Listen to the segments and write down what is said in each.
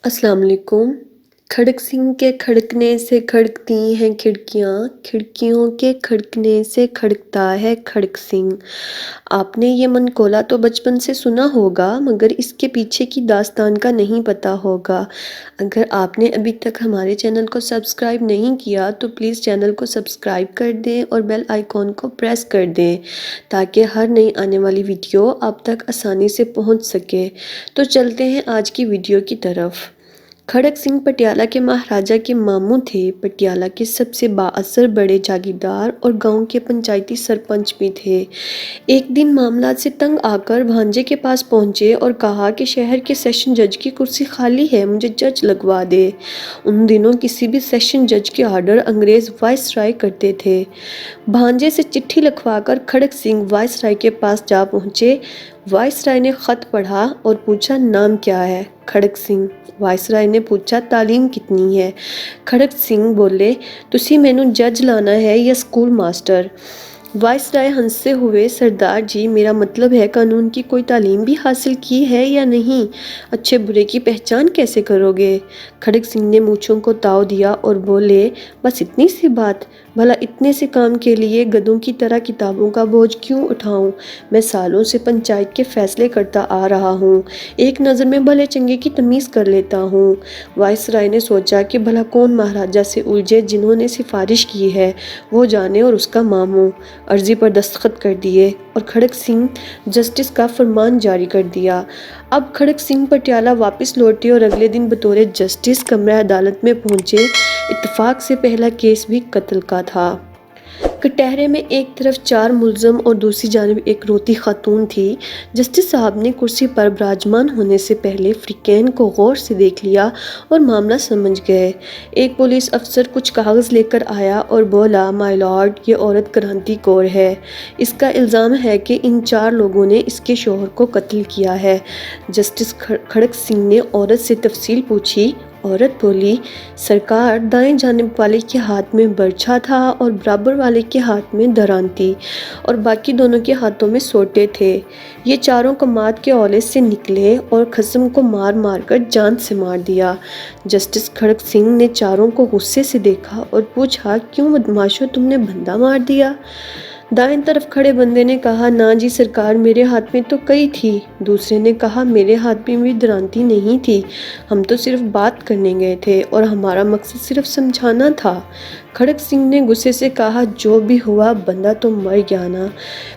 السلام علیکم۔ کھڑک سنگھ کے کھڑکنے سے کھڑکتی ہیں کھڑکیاں، کھڑکیوں کے کھڑکنے سے کھڑکتا ہے کھڑک سنگھ۔ آپ نے یہ منقولہ تو بچپن سے سنا ہوگا مگر اس کے پیچھے کی داستان کا نہیں پتہ ہوگا۔ اگر آپ نے ابھی تک ہمارے چینل کو سبسکرائب نہیں کیا تو پلیز چینل کو سبسکرائب کر دیں اور بیل آئیکن کو پریس کر دیں تاکہ ہر نئی آنے والی ویڈیو آپ تک آسانی سے پہنچ سکے۔ تو چلتے ہیں آج کی ویڈیو کی طرف۔ کھڑک سنگھ پٹیالہ کے مہاراجہ کے ماموں تھے۔ پٹیالہ کے سب سے بااثر بڑے جاگیردار اور گاؤں کے پنچایتی سرپنچ بھی تھے۔ ایک دن معاملات سے تنگ آ کر بھانجے کے پاس پہنچے اور کہا کہ شہر کے سیشن جج کی کرسی خالی ہے، مجھے جج لگوا دے۔ ان دنوں کسی بھی سیشن جج کے آرڈر انگریز وائس رائے کرتے تھے۔ بھانجے سے چٹھی لکھوا کر کھڑک سنگھ وائس رائے کے پاس جا پہنچے۔ وائس رائے نے خط پڑھا اور پوچھا نام کیا ہے؟ کھڑک سنگھ۔ وائس رائے نے پوچھا تعلیم کتنی ہے؟ کھڑک سنگھ بولے تسی مینوں جج لانا ہے یا سکول ماسٹر؟ وائس رائے ہنستے ہوئے سردار جی میرا مطلب ہے قانون کی کوئی تعلیم بھی حاصل کی ہے یا نہیں؟ اچھے برے کی پہچان کیسے کرو گے؟ کھڑک سنگھ نے مونچھوں کو تاؤ دیا اور بولے بس اتنی سی بات، بھلا اتنے سے کام کے لیے گدھوں کی طرح کتابوں کا بوجھ کیوں اٹھاؤں؟ میں سالوں سے پنچایت کے فیصلے کرتا آ رہا ہوں، ایک نظر میں بھلے چنگے کی تمیز کر لیتا ہوں۔ وائس رائے نے سوچا کہ بھلا کون مہاراجہ سے الجھے، جنہوں نے سفارش کی ہے وہ جانے اور اس کا ماموں۔ عرضی پر دستخط کر دیے اور کھڑک سنگھ جسٹس کا فرمان جاری کر دیا۔ اب کھڑک سنگھ پٹیالہ واپس لوٹے اور اگلے دن بطور جسٹس کمرہ عدالت میں پہنچے۔ اتفاق سے پہلا کیس بھی قتل کا تھا۔ کٹہرے میں ایک طرف 4 ملزم اور دوسری جانب ایک روتی خاتون تھی۔ جسٹس صاحب نے کرسی پر براجمان ہونے سے پہلے فریقین کو غور سے دیکھ لیا اور معاملہ سمجھ گئے۔ ایک پولیس افسر کچھ کاغذ لے کر آیا اور بولا مائی لارڈ یہ عورت کرانتی کور ہے، اس کا الزام ہے کہ ان 4 لوگوں نے اس کے شوہر کو قتل کیا ہے۔ جسٹس کھڑک سنگھ نے عورت سے تفصیل پوچھی۔ عورت بولی سرکار دائیں جانب والے کے ہاتھ میں برچھا تھا اور برابر والے کے ہاتھ میں دھرانتی اور باقی دونوں کے ہاتھوں میں سوٹے تھے۔ یہ چاروں کماد کے اولے سے نکلے اور خصم کو مار مار کر جان سے مار دیا۔ جسٹس کھڑک سنگھ نے چاروں کو غصے سے دیکھا اور پوچھا کیوں بدماشو تم نے بندہ مار دیا؟ دائیں طرف کھڑے بندے نے کہا نا جی سرکار میرے ہاتھ میں تو کئی تھی۔ دوسرے نے کہا میرے ہاتھ میں بھی درانتی نہیں تھی، ہم تو صرف بات کرنے گئے تھے اور ہمارا مقصد صرف سمجھانا تھا۔ کھڑک سنگھ نے غصے سے کہا جو بھی ہوا بندہ تو مر گیا نا۔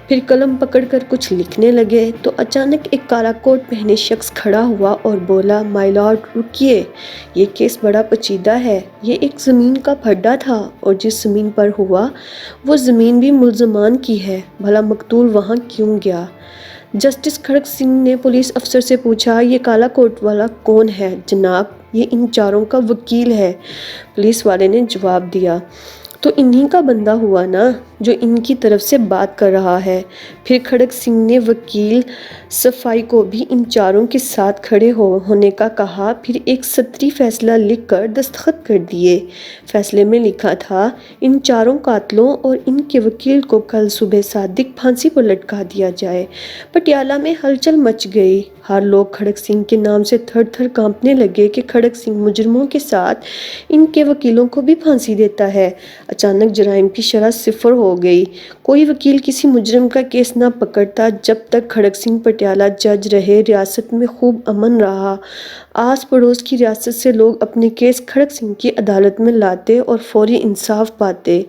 پھر قلم پکڑ کر کچھ لکھنے لگے تو اچانک ایک کالا کوٹ پہنے شخص کھڑا ہوا اور بولا مائی لارڈ رکیے، یہ کیس بڑا پیچیدہ ہے۔ یہ ایک زمین کا پھڈا تھا اور جس زمین پر ہوا وہ زمین بھی ملزمان کی ہے، بھلا مقتول وہاں کیوں گیا؟ جسٹس کھڑک سنگھ نے پولیس افسر سے پوچھا یہ کالا کوٹ والا کون ہے؟ جناب یہ ان چاروں کا وکیل ہے، پولیس والے نے جواب دیا۔ تو انہی کا بندہ ہوا نا جو ان کی طرف سے بات کر رہا ہے۔ پھر کھڑک سنگھ نے وکیل صفائی کو بھی ان چاروں کے ساتھ کھڑے ہونے کا کہا، پھر ایک سطری فیصلہ لکھ کر دستخط کر دیے۔ فیصلے میں لکھا تھا ان چاروں قاتلوں اور ان کے وکیل کو کل صبح صادق پھانسی پر لٹکا دیا جائے۔ پٹیالہ میں ہلچل مچ گئی۔ ہر لوگ کھڑک سنگھ کے نام سے تھر تھر کانپنے لگے کہ کھڑک سنگھ مجرموں کے ساتھ ان کے وکیلوں کو بھی پھانسی دیتا ہے۔ اچانک جرائم کی شرح صفر ہو گئی۔ کوئی وکیل کسی مجرم کا کیس نہ پکڑتا۔ جب تک کھڑک سنگھ پٹیالہ جج رہے ریاست میں خوب امن رہا۔ آس پڑوس کی ریاست سے لوگ اپنے کیس کھڑک سنگھ کی عدالت میں لاتے اور فوری انصاف پاتے۔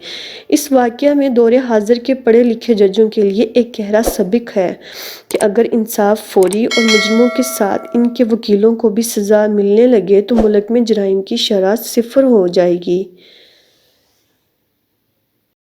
اس واقعہ میں دور حاضر کے پڑھے لکھے ججوں کے لیے ایک گہرا سبق ہے کہ اگر انصاف فوری اور مجرموں کے ساتھ ان کے وکیلوں کو بھی سزا ملنے لگے تو ملک میں جرائم کی شرح صفر ہو جائے گی۔